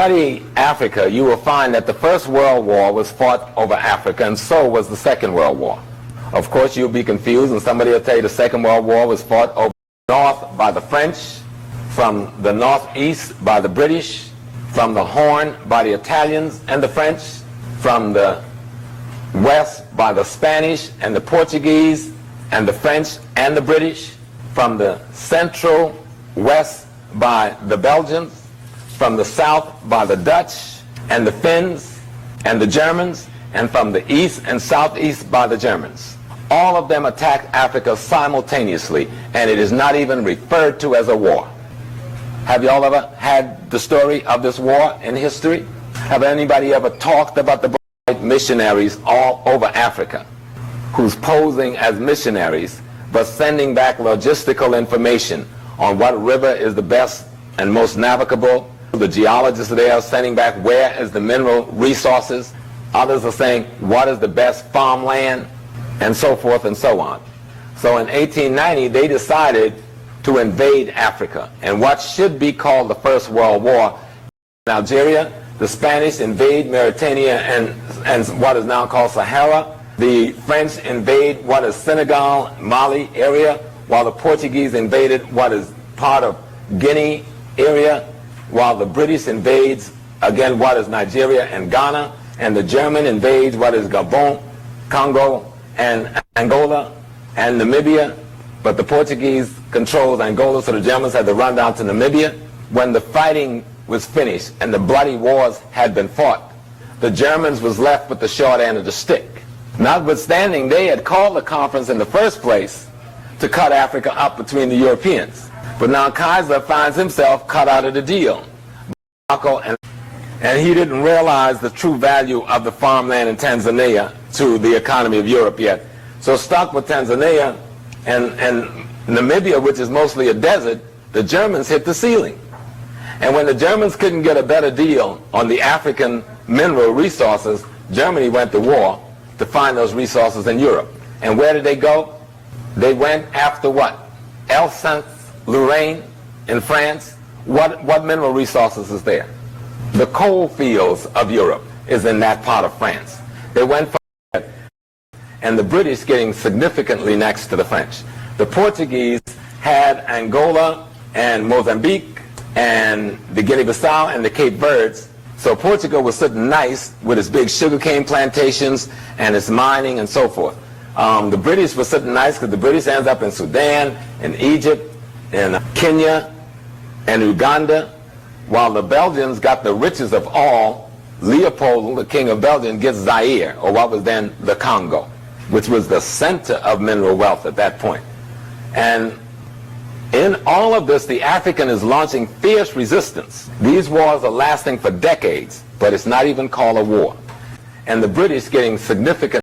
Study Africa, you will find that the First World War was fought over Africa, and so was the Second World War. Of course, you'll be confused, and somebody will tell you the Second World War was fought over north by the French, from the northeast by the British, from the Horn by the Italians and the French, from the west by the Spanish and the Portuguese and the French and the British, from the central west by the Belgians, from the south by the Dutch and the Finns and the Germans, and from the east and southeast by the Germans. All of them attacked Africa simultaneously, and it is not even referred to as a war. Have you all ever had the story of this war in history? Have anybody ever talked about the white missionaries all over Africa who's posing as missionaries but sending back logistical information on what river is the best and most navigable? The geologists there are sending back where is the mineral resources. Others are saying what is the best farmland, and so forth and so on. So in 1890 they decided to invade Africa, and what should be called the First World War. In Algeria, the Spanish invade Mauritania and what is now called Sahara. The French invade what is Senegal, Mali area, while the Portuguese invaded what is part of Guinea area, while the British invades, again, what is Nigeria and Ghana, and the German invades what is Gabon, Congo, and Angola, and Namibia. But the Portuguese controls Angola, so the Germans had to run down to Namibia. When the fighting was finished and the bloody wars had been fought, the Germans was left with the short end of the stick. Notwithstanding, they had called the conference in the first place to cut Africa up between the Europeans. But now Kaiser finds himself cut out of the deal. And he didn't realize the true value of the farmland in Tanzania to the economy of Europe yet. So stuck with Tanzania and Namibia, which is mostly a desert, the Germans hit the ceiling. And when the Germans couldn't get a better deal on the African mineral resources, Germany went to war to find those resources in Europe. And where did they go? They went after what? Alsace-Lorraine in France. What mineral resources is there? The coal fields of Europe is in that part of France. They went for that, and the British getting significantly next to the French. The Portuguese had Angola and Mozambique and the Guinea-Bissau and the Cape Verdes. So Portugal was sitting nice with its big sugarcane plantations and its mining and so forth. The British were sitting nice because the British ends up in Sudan, in Egypt, in Kenya, and Uganda, while the Belgians got the richest of all. Leopold, the king of Belgium, gets Zaire, or what was then the Congo, which was the center of mineral wealth at that point. And in all of this, the African is launching fierce resistance. These wars are lasting for decades, but it's not even called a war. And the British getting significant